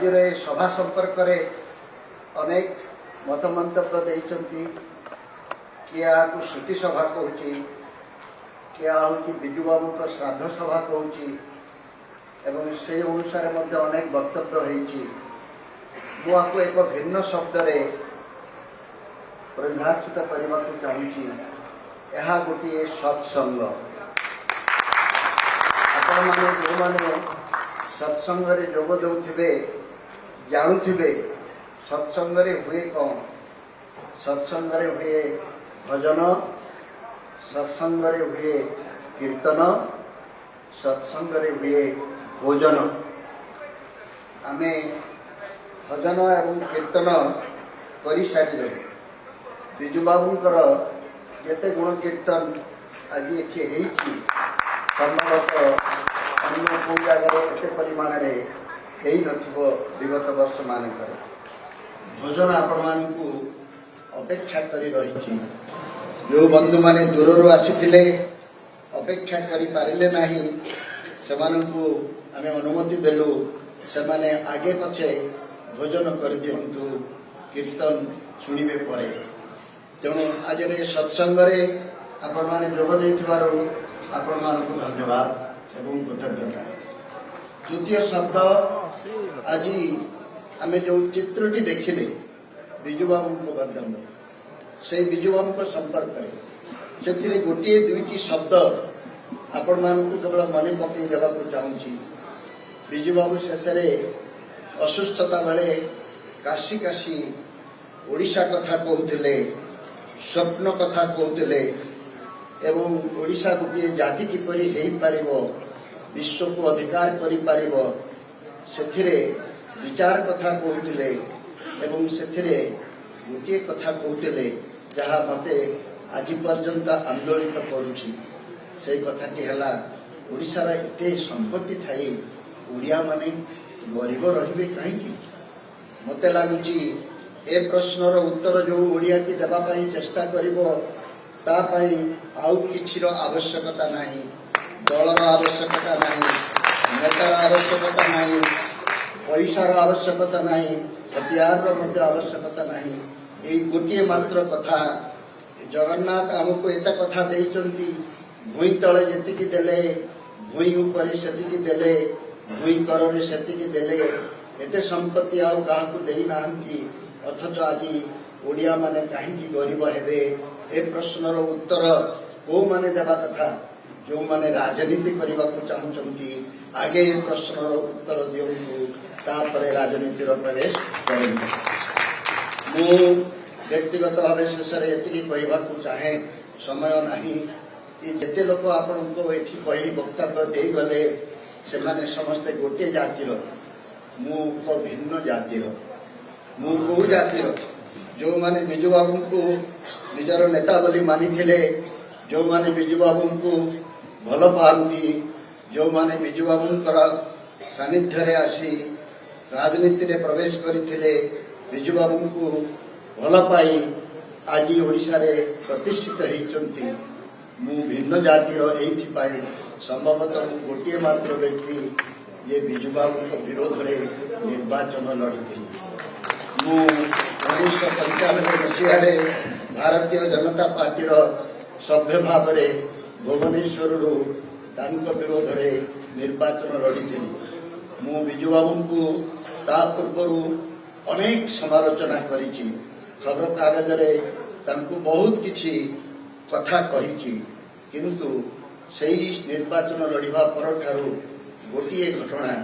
आज सभा संपर्क अनेक मत मंतव्य देइचंती किए आपको श्रुति सभा कहूँ किए हूँ विजु बाबू श्राद्ध सभा कहूँ एवं से अनुसार अनेक वक्तव्य मुझे एक भिन्न शब्द परिभाषित करने को चाहूँगी यह गोटे सत्संग आपण मैंने जो मैंने सत्संग जोग दे जानुवे सत्संग हुए कौन सत्संग हुए भजन सत्संग हुए कीर्तन सत्संग हुए भोजन आमे भजन एवं कीर्तन कर सारी विजु बाबूंकर जिते गुण कीर्तन आज ये संभवतः अन्य कौ जगार एत परिमाण विगत वर्ष मानक भोजन आपण मानू अपेक्षा कर रही जो बंधु माने दूर आसी अपेक्षा करें से आम अनुमति देलु से आगे पछे भोजन कर दिंतु कीर्तन शुणे पर तेणु आज सत्संग आपण मैंने जोग आपण मानक धन्यवाद एवं कृतज्ञता। द्वितीय शब्द आज आम जो चित्रटी देखिले विजु बाबू माध्यम से विजु बाबू संपर्क से गोटे दुईटी शब्द आपण मानक केवल मन पकई देवा चाहूँगी विजु बाबू शेष असुस्थता बेले काशी काशी ओडिशा कथा कहते स्वप्न कथा कहते एवं ओडिशा गोटे जाति किपरि हो पार विश्व को अधिकार कर विचार कथा कहते एवं से गोटे कथा कहते जहाँ मते आज पर्यंत आंदोलित करुछि से कथाटी है ओडिशार एते संपत्ति थाई ओडिया माने गरीब रहिबे कहीं मते लगुच ए प्रश्नर उत्तर जो ओडियाटी देवाई चेष्टा करिबो तापाई आउ किछिर आवश्यकता नहीं दलर आवश्यकता नहीं नेतार आवश्यकता नहीं पैसार आवश्यकता नहीं हथियार आवश्यकता नहीं ये गोटे मात्र कथा जगन्नाथ आमको एत कथा देइचंती भूई तले जेतिकी देले भूई ऊपर सेतिकी देले भूई कर सेतिकी देले एते संपत्ति आउ काहाकू देई नाहंती अथच आज ओडिया माने काहेकि गरीब हेबे ए प्रश्नर उत्तर को माने देवा कथा जो माने राजनीति करने को चाहूँगी आगे ये प्रश्नर उत्तर दिंतु तापर राजनीतिर प्रवेश करेंगे। मु व्यक्तिगत भाव शेष कहवा चाहे समय नहीं ये जिते लोक आपण कही वक्तव्य दे गले से माने समस्ते गोटे जातिर मु भिन्न जातिर मु कौ जातिर जो माने विजु बाबू को निजर नेता बोली मानी जो माने विजु बाबू को भल पाती जो माने विजु बाबूंकर सानिध्य आसी राजनीति रे प्रवेश करथिले विजु बाबू को भल पाई आज ओडिशा रे प्रतिष्ठित होइचंती मु भिन्न जातिर एइथिपाई संभवतः मु गोटे मात्र व्यक्ति ये विजु बाबू विरोध रे निर्वाचन लड़िथिली। मु 1995 मसीह भारतीय जनता पार्टी सभ्य भाव में भुवनेश्वर विरोध में निर्वाचन लड़ी मु विजु बाबू को ता पूर्व अनेक समालोचना करी खबर कागज बहुत किछि कथा कही किंतु सही निर्वाचन लड़िबा पर ठारू गोटे घटना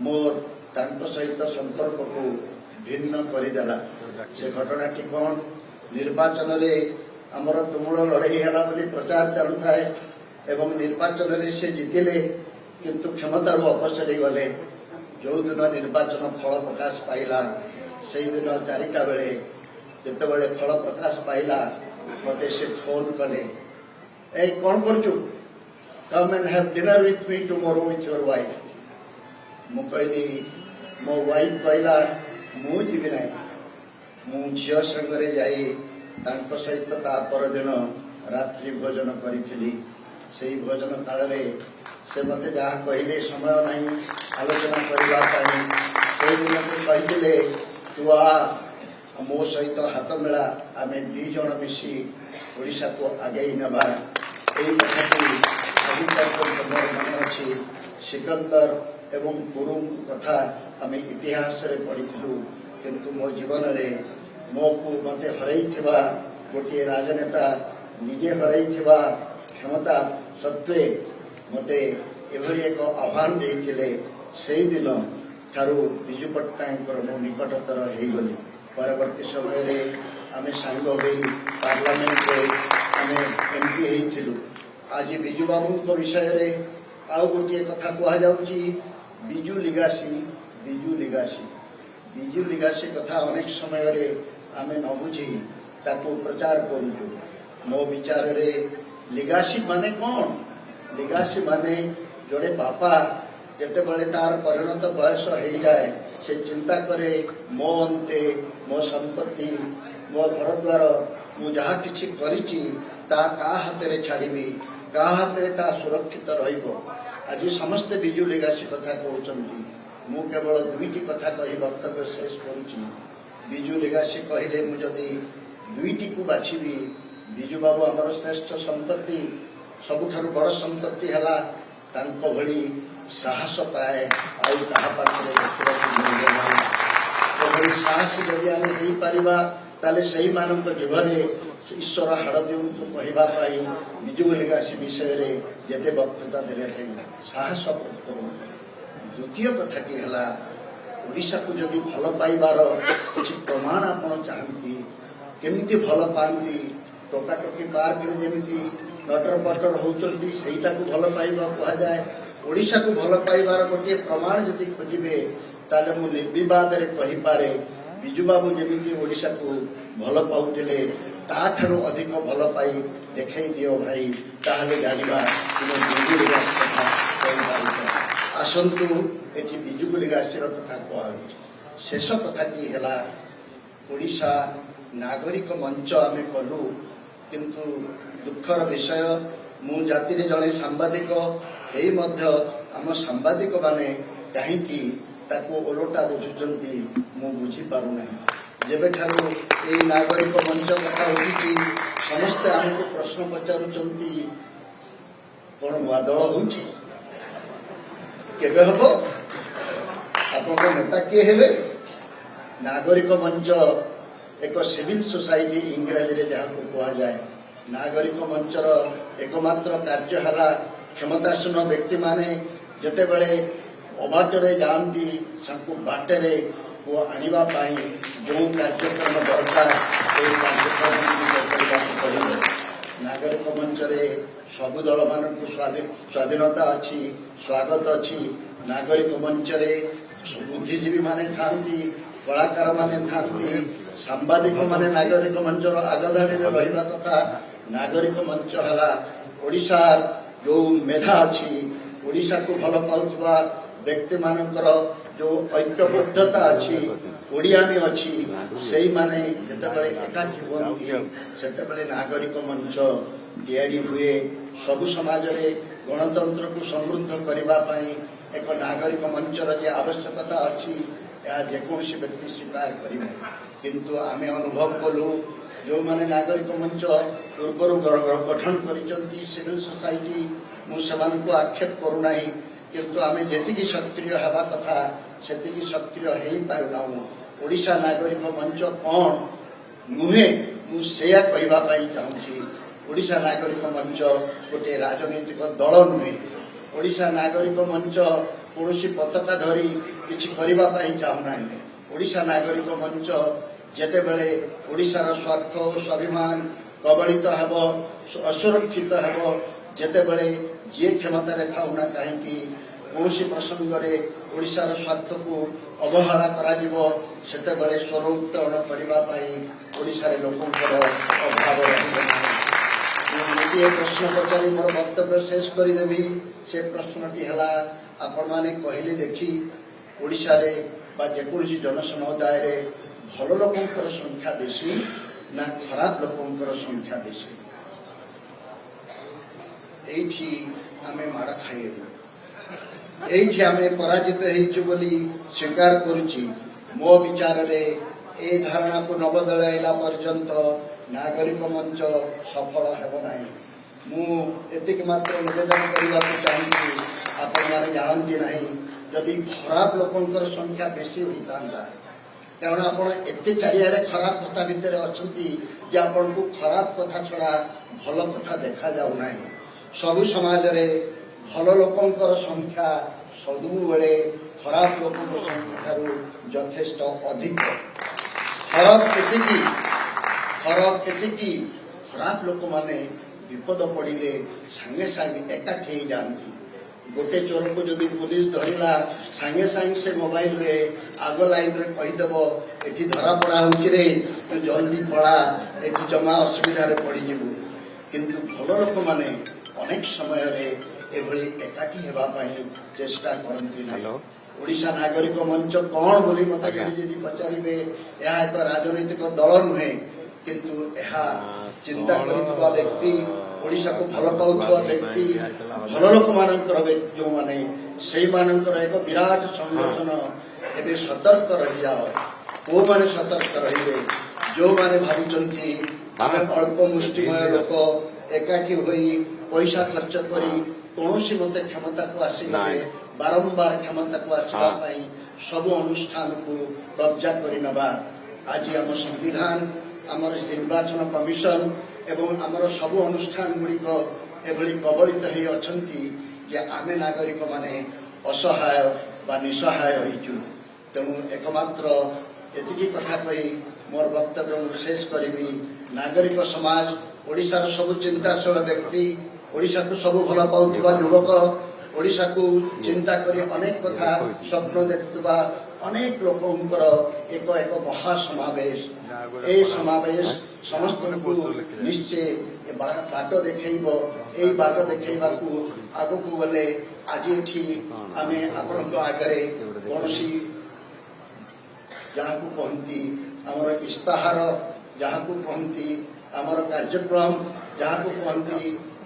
मोर तांको सहित संपर्क को भिन्न करदेला से घटनाटी कौन निर्वाचन रे आमर तुमुल लड़ई है प्रचार चलु थाए एवं निर्वाचन रे से जीतिले किंतु क्षमतार अपसरी गले जो दिन निर्वाचन फल प्रकाश पाइला से दिन 4टा बेले जिते फल प्रकाश पाइला मते से फोन कले ए कौन करचु come and have dinner with me tomorrow with your wife मु कहली मो वाइफ कहला मु जीवी ना मु झील संगे जाई तांको सहित ता परदिन रात्रि भोजन करी से भोजन काल से मते जहाँ कहले समय नहीं आलोचना करने से दिन कहते तू आ मो सहित हाथ मेला आम दी जन मिसी ओडिशा को आगे नवा यही कथा मोर मन अच्छी सिकंदर एवं गुरु कथा आम इतिहास पढ़ी किंतु मो जीवन में मो को मत हरई गोटे राजनेता निजे हरई क्षमता सत्वे मत एभली एक आह्वान देते से दिन ठारू विजु पट्टनायक मो निकटतर हो गली परवर्ती समय आम सांग हो पार्लियामेंट आम एमपी होइथिलु आज विजु बाबू विषय आउ गोटे कथा कहुची बिजु लिगासी बिजु लिगासी बिजु लिगासी कथा अनेक समय आम न बुझी ताको प्रचार करुचु मो विचार रे लिगासी माने कौन लिगासी माने जोड़े बापा जिते बड़े तार परिणत बयस हो जाए से चिंता करे मो अंते मो संपत्ति मो घर द्वार मु जहा किछि करिछि ता का हाथ रे छाड़ीबी का हाथ रे ता सुरक्षित रहिबो आज समस्त बिजु लिगासी कथा कहउचंती मु केवल दुईटी कथा कही वक्तव्य शेष करुछि बिजु लिगासी कहले मु जदी दुईटी को बाछिबी बिजु बाबू हमर श्रेष्ठ संपत्ति सबुठारु बड़ संपत्ति हला तांको भली साहस प्राय आउ कहा पाखरे देखिबा साहस जदि आम हो पारिबा ताले सही मानक जीवने ईश्वर हाड़ दिंतु कहवाई बिजु लिगासी विषय रे जेते वक्तृता देवे साहस करूँ द्वितीय कथा कि है ओडिशा को जदि भल पाइबार किसी प्रमाण आपण चाहती केमिति भल पाती टोकाटोकी पार्क रे जेमिति नटर पटर होउचंती सेटा को भल पाइबा कहा जाए ओडिशा को भल पाइबार गोटे प्रमाण जदि खोजे ताले मु निर्विवाद रे कहि पारे बिजु बाबू जेमिति ओडिशा को भल पाउतिले ताठारु अधिक भल पाई देखाई दियो भाई ताहले जानिबा तुम बिजु लिगासी कथा कहि पारिबा आसंतु एटी बिजु लिगासी कथा कह शेष कथा कि है ओडिशा नागरिक मंच आम कलु किंतु दुखर विषय मु जाति रे जने सांबादिक हेई मध्य आम सांबादिक माने कहीं ताको ओलोटा बुझुचंती मु बुझी पारु नाही जेबे ठारू ए नागरिक मंच कथा उठी समस्त हमको प्रश्न पचारुचंती कोन वादळ होउची केबे हबो आपन नेता के हेबे नागरिक मंच एक सिविल सोसाइटी इंग्राजी रे जहाँ को कहा जाए नागरिक मंचर एकमात्र कार्य है क्षमतासीन व्यक्ति माने जेते बेले अबाटरे जाती बाटरे को आनिबा पाई जो कार्यक्रम दरकार से कार्यक्रम नागरिक मंच रे सबु दल मान स्वाधीनता अच्छी स्वागत अच्छी नागरिक मंच रे बुद्धिजीवी माने थांती कलाकार माने थांती सांबादिक माने नागरिक मंचर आगधाड़ी रहिबा कथा नागरिक मंच है ओडिशा जो मेधा अच्छी ओडिशा को भल पाउथबा व्यक्ति मानकर जो ऐक्यबद्धता अच्छी ओडियामी अच्छी सेही माने जेतेबेले एकाठी हुअंती सेतेबेले नागरिक मंच तैयारी हुए सबु समाज रे गणतंत्र को समृद्ध करबा पई एक नागरिक मंचर जे आवश्यकता अच्छी या जेकोसी व्यक्ति स्वीकार करिबे किंतु आमे अनुभव कलु जो माने नागरिक मंच पूर्वर गठन करिसंती सिविल सोसाइटी मुसमान को आक्षेप करू नाही किंतु आमे जेतिकी सक्रिय हवा कथा सेतिकी सक्रिय हेई पारुनाहु ओडिशा नागरिक मंच कौन नुहे मु सेया कहबा पई चाहूची ओडिशा नागरिक मंच गोटे राजनीतिक दल नुहे ओडिशा नागरिक मंच कौनसी पताका धरी किछि करबा पई चाहू नाही ओडिशा नागरिक मंच जेते बेले ओडिशार स्वार्थ और स्वाभिमान कबलित हेब असुरक्षित हेब जेते बेले जे क्षमता रे थाउना कहीं कौनसी प्रसंग रे ओडिशार स्वार्थ को अवहेला करा जिवो सेते बेले स्वर उत्तोलन करबा पई ओडिशा रे लोकंकर अभाव रहिबो गोटे प्रश्न पचारि मोर वक्तव्य शेष करदेवी से प्रश्नटी है आपण माने कहले देखी ओडिशा रे बा जेकोसी जनसमुदाय रे भल लोकंकर संख्या बेसी ना खराब लोकंकर संख्या बेसी एठी आमे माड़ खाइए এইଠି ଆମେ ପରାଜିତ ହେଇଛୁ ବୋଲି ସ୍ୱୀକାର କରୁଛି। ମୋ ବିଚାରରେ ଏ ଧାରଣାକୁ ନ ବଦଳାଇଲା ପର୍ଯ୍ୟନ୍ତ ନାଗରିକ ମଞ୍ଚ ସଫଳ ହେବ ନାହିଁ। ମୁଁ ଏତିକି ମାତ୍ର ନିବେଦନ କରିବାକୁ ଚାହୁଁଛି, ଆପଣମାନେ ଜାଣନ୍ତି ନାହିଁ, ଯଦି ଖରାପ ଲୋକଙ୍କର ସଂଖ୍ୟା ବେଶୀ ହୋଇଥାନ୍ତା, କାରଣ ଆପଣ ଏତେ ଚାରିଆଡ଼େ ଖରାପ କଥା ଭିତରେ ଅଛନ୍ତି ଯେ ଆପଣଙ୍କୁ ଖରାପ କଥା ଛଡ଼ା ଭଲ କଥା ଦେଖାଯାଉନାହିଁ। ସବୁ ସମାଜରେ ଭଲ ଲୋକଙ୍କର ସଂଖ୍ୟା ସବୁବେଳେ ଖରାପ ଲୋକଙ୍କ ସଂଖ୍ୟାଠାରୁ ଯଥେଷ୍ଟ ଅଧିକ। ଫରକ ଏତିକି ଖରାପ ଲୋକମାନେ ବିପଦ ପଡ଼ିଲେ ସାଙ୍ଗେ ସାଙ୍ଗେ ଏକାଠି ହେଇଯାଆନ୍ତି। ଗୋଟେ ଚୋରକୁ ଯଦି ପୁଲିସ ଧରିଲା, ସାଙ୍ଗେ ସାଙ୍ଗେ ସେ ମୋବାଇଲରେ ଆଗ ଲାଇନରେ କହିଦେବ, ଏଠି ଧରା ପଡ଼ା ହେଉଛି ରେ, ତୁ ଜଲ୍ଦି ପଳା, ଏଠି ଜମା ଅସୁବିଧାରେ ପଡ଼ିଯିବୁ। କିନ୍ତୁ ଭଲ ଲୋକମାନେ ଅନେକ ସମୟରେ ଏଭଳି ଏକାଠି ହେବା ପାଇଁ ଚେଷ୍ଟା କରନ୍ତି ନାହିଁ। ଓଡ଼ିଶା ନାଗରିକ ମଞ୍ଚ କ'ଣ ବୋଲି ମୋତେ ଯଦି ପଚାରିବେ, ଏହା ଏକ ରାଜନୈତିକ ଦଳ ନୁହେଁ, କିନ୍ତୁ ଏହା ଚିନ୍ତା କରିଥିବା ବ୍ୟକ୍ତି, ଓଡ଼ିଶାକୁ ଭଲ ପାଉଥିବା ବ୍ୟକ୍ତି, ଭଲ ଲୋକମାନଙ୍କର ବ୍ୟକ୍ତି ଯେଉଁମାନେ, ସେଇମାନଙ୍କର ଏକ ବିରାଟ ସଂଗଠନ। ଏବେ ସତର୍କ ରହିଯାଅ। କୋଉମାନେ ସତର୍କ ରହିବେ? ଯେଉଁମାନେ ଭାବୁଛନ୍ତି ଆମେ ଅଳ୍ପ ମୁଷ୍ଟିମୟ ଲୋକ ଏକାଠି ହୋଇ ପଇସା ଖର୍ଚ୍ଚ କରି କୌଣସି ମତେ କ୍ଷମତାକୁ ଆସିଗଲେ, ବାରମ୍ବାର କ୍ଷମତାକୁ ଆସିବା ପାଇଁ ସବୁ ଅନୁଷ୍ଠାନକୁ କବ୍ଜା କରିନେବା। ଆଜି ଆମ ସମ୍ବିଧାନ, ଆମର ନିର୍ବାଚନ କମିଶନ ଏବଂ ଆମର ସବୁ ଅନୁଷ୍ଠାନ ଗୁଡ଼ିକ ଏଭଳି କବଳିତ ହୋଇ ଅଛନ୍ତି ଯେ ଆମେ ନାଗରିକମାନେ ଅସହାୟ ବା ନିଃସହାୟ ହୋଇଛୁ। ତେଣୁ ଏକମାତ୍ର ଏତିକି କଥା କହି ମୋର ବକ୍ତବ୍ୟ ମୁଁ ଶେଷ କରିବି। ନାଗରିକ ସମାଜ, ଓଡ଼ିଶାର ସବୁ ଚିନ୍ତାଶୀଳ ବ୍ୟକ୍ତି, ଓଡ଼ିଶାକୁ ସବୁ ଭଲ ପାଉଥିବା ଯୁବକ, ଓଡ଼ିଶାକୁ ଚିନ୍ତା କରି ଅନେକ କଥା ସ୍ୱପ୍ନ ଦେଖୁଥିବା ଅନେକ ଲୋକଙ୍କର ଏକ ମହାସମାବେଶ। এই ସମାବେଶ ସମସ୍ତଙ୍କୁ ନିଶ୍ଚୟ ବାଟ ଦେଖେଇବ। এই ବାଟ ଦେଖେଇବାକୁ ଆଗକୁ ଗଲେ ଆଜି ଏଠି ଆମେ ଆପଣଙ୍କ ଆଗରେ କୌଣସି ଯାହାକୁ କହନ୍ତି ଆମର ଇସ୍ତାହାର, ଯାହାକୁ କହନ୍ତି ଆମର କାର୍ଯ୍ୟକ୍ରମ, ଯାହାକୁ କହନ୍ତି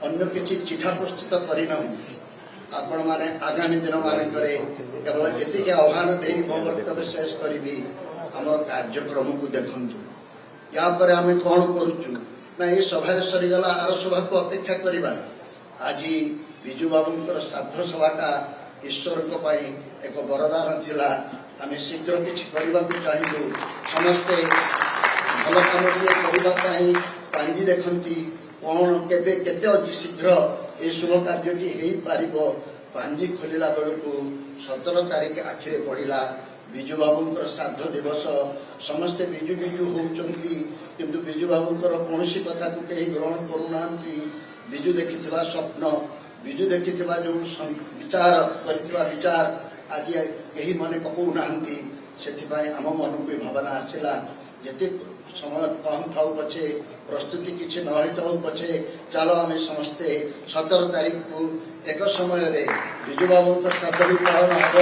ଅନ୍ୟ କିଛି ଚିଠା ପ୍ରସ୍ତୁତ କରିନାହୁଁ। ଆପଣମାନେ ଆଗାମୀ ଦିନମାନଙ୍କରେ କେବଳ ଏତିକି ଆହ୍ୱାନ ଦେଇ ମୋ ବକ୍ତବ୍ୟ ଶେଷ କରିବି, ଆମର କାର୍ଯ୍ୟକ୍ରମକୁ ଦେଖନ୍ତୁ। ୟା ପରେ ଆମେ କ'ଣ କରୁଛୁ ନା, ଏ ସଭାରେ ସରିଗଲା, ଆର ସଭାକୁ ଅପେକ୍ଷା କରିବା। ଆଜି ବିଜୁ ବାବୁଙ୍କର ଶ୍ରାଦ୍ଧ ସଭାଟା ଈଶ୍ୱରଙ୍କ ପାଇଁ ଏକ ବରଦାନ ଥିଲା। ଆମେ ଶୀଘ୍ର କିଛି କରିବାକୁ ଚାହିଁଲୁ। ସମସ୍ତେ ଭଲ କାମଟିଏ କରିବା ପାଇଁ ପାଞ୍ଜି ଦେଖନ୍ତି, କ'ଣ କେବେ କେତେ ଅତି ଶୀଘ୍ର ଏ ଶୁଭ କାର୍ଯ୍ୟଟି ହେଇପାରିବ। ପାଞ୍ଜି ଖୋଲିଲା ବେଳକୁ 17 ତାରିଖ ଆଖିରେ ପଡ଼ିଲା, ବିଜୁ ବାବୁଙ୍କର ଶ୍ରାଦ୍ଧ ଦିବସ। ସମସ୍ତେ ବିଜୁ ବିଜୁ ହେଉଛନ୍ତି, କିନ୍ତୁ ବିଜୁ ବାବୁଙ୍କର କୌଣସି କଥାକୁ କେହି ଗ୍ରହଣ କରୁନାହାନ୍ତି। ବିଜୁ ଦେଖିଥିବା ସ୍ୱପ୍ନ, ବିଜୁ ଦେଖିଥିବା ଯେଉଁ ବିଚାର କରିଥିବା ବିଚାର ଆଜି କେହି ମନେ ପକାଉନାହାନ୍ତି। ସେଥିପାଇଁ ଆମ ମନକୁ ଭାବନା ଆସିଲା, ଯେତେ ସମୟ କମ୍ ଥାଉ ପଛେ, ପ୍ରସ୍ତୁତି କିଛି ନ ହୋଇଥାଉ ପଛେ, ଚାଲ ଆମେ ସମସ୍ତେ 17 ତାରିଖକୁ ଏକ ସମୟରେ ବିଜୁବାବୁଙ୍କ ଶ୍ରାଦ୍ଧ ବି ପାଳନ ହେବ।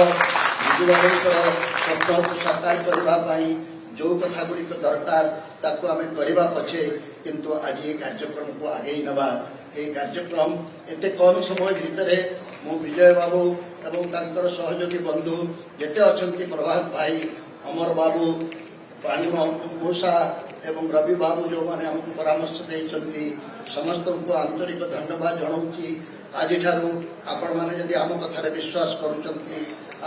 ବିଜୁବାବୁଙ୍କର ସ୍ୱପ୍ନକୁ ସାକାର କରିବା ପାଇଁ ଯେଉଁ କଥା ଗୁଡ଼ିକ ଦରକାର ତାକୁ ଆମେ କରିବା ପଛେ, କିନ୍ତୁ ଆଜି ଏ କାର୍ଯ୍ୟକ୍ରମକୁ ଆଗେଇ ନେବା। এই କାର୍ଯ୍ୟକ୍ରମ ଏତେ କମ୍ ସମୟ ଭିତରେ ମୁଁ ବିଜୟ ବାବୁ ଏବଂ ତାଙ୍କର ସହଯୋଗୀ ବନ୍ଧୁ ଯେତେ ଅଛନ୍ତି, ପ୍ରଭାତ ଭାଇ, ଅମର ବାବୁ, ପାଣି ମୂଷା ଏବଂ ରବି ବାବୁ, ଯେଉଁମାନେ ଆମକୁ ପରାମର୍ଶ ଦେଇଛନ୍ତି, ସମସ୍ତଙ୍କୁ ଆନ୍ତରିକ ଧନ୍ୟବାଦ ଜଣାଉଛି। ଆଜିଠାରୁ ଆପଣମାନେ ଯଦି ଆମ କଥାରେ ବିଶ୍ୱାସ କରୁଛନ୍ତି,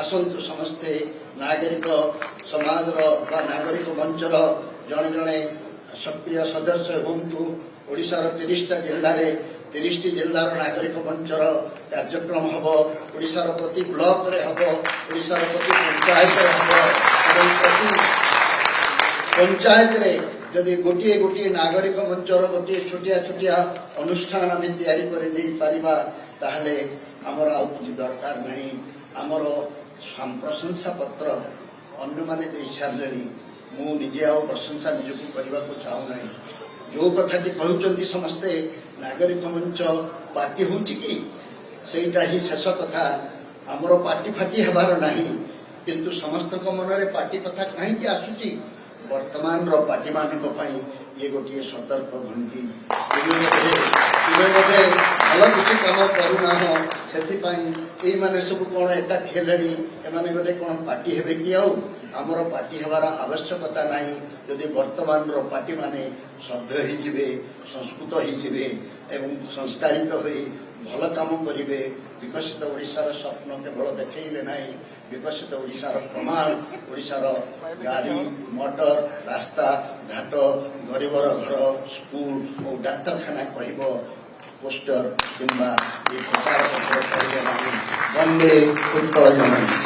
ଆସନ୍ତୁ ସମସ୍ତେ ନାଗରିକ ସମାଜର ବା ନାଗରିକ ମଞ୍ଚର ଜଣେ ଜଣେ ସକ୍ରିୟ ସଦସ୍ୟ ହୁଅନ୍ତୁ। ଓଡ଼ିଶାର 30ଟା ଜିଲ୍ଲାରେ 30ଟି ଜିଲ୍ଲାର ନାଗରିକ ମଞ୍ଚର କାର୍ଯ୍ୟକ୍ରମ ହେବ। ଓଡ଼ିଶାର ପ୍ରତି ବ୍ଲକରେ ହେବ, ଓଡ଼ିଶାର ପ୍ରତି ପଞ୍ଚାୟତରେ ହେବ ଏବଂ ପ୍ରତି ପଞ୍ଚାୟତରେ ଯଦି ଗୋଟିଏ ଗୋଟିଏ ନାଗରିକ ମଞ୍ଚର ଗୋଟିଏ ଛୋଟିଆ ଅନୁଷ୍ଠାନ ଆମେ ତିଆରି କରିଦେଇପାରିବା, ତାହେଲେ ଆମର ଆଉ କିଛି ଦରକାର ନାହିଁ। ଆମର ପ୍ରଶଂସା ପତ୍ର ଅନ୍ୟମାନେ ଦେଇସାରିଲେଣି। ମୁଁ ନିଜେ ଆଉ ପ୍ରଶଂସା ନିଜକୁ କରିବାକୁ ଚାହୁଁନାହିଁ। ଯେଉଁ କଥାଟି କହୁଛନ୍ତି ସମସ୍ତେ, ନାଗରିକ ମଞ୍ଚ ପାର୍ଟି ହେଉଛି କି, ସେଇଟା ହିଁ ଶେଷ କଥା। ଆମର ପାର୍ଟି ଫାଟି ହେବାର ନାହିଁ, କିନ୍ତୁ ସମସ୍ତଙ୍କ ମନରେ ପାର୍ଟି କଥା କାହିଁକି ଆସୁଛି? ବର୍ତ୍ତମାନର ପାର୍ଟିମାନଙ୍କ ପାଇଁ ଇଏ ଗୋଟିଏ ସତର୍କ ଘଣ୍ଟି। ତୁମେ ବୋଧେ ଭଲ କିଛି କାମ କରୁନାହଁ, ସେଥିପାଇଁ ଏଇମାନେ ସବୁ କ'ଣ ଏକାଠି ହେଲେଣି, ଏମାନେ ଗୋଟେ କ'ଣ ପାର୍ଟି ହେବେ କି? ଆଉ ଆମର ପାର୍ଟି ହେବାର ଆବଶ୍ୟକତା ନାହିଁ। ଯଦି ବର୍ତ୍ତମାନର ପାର୍ଟିମାନେ ସଭ୍ୟ ହେଇଯିବେ, ସଂସ୍କୃତ ହେଇଯିବେ ଏବଂ ସଂସ୍କାରିତ ହୋଇ ଭଲ କାମ କରିବେ, ବିକଶିତ ଓଡ଼ିଶାର ସ୍ୱପ୍ନ କେବଳ ଦେଖେଇବେ ନାହିଁ, ବିକଶିତ ଓଡ଼ିଶାର ପ୍ରମାଣ, ଓଡ଼ିଶାର ଗାଡ଼ି ମଟର, ରାସ୍ତା ଘାଟ, ଗରିବର ଘର, ସ୍କୁଲ ଓ ଡାକ୍ତରଖାନା କହିବ, ପୋଷ୍ଟର କିମ୍ବା ଏ ପ୍ରଚାର ପତ୍ର କହିବେ ନାହିଁ। ବନ୍ଦେ ଉତ୍କଳ ଜନନୀ।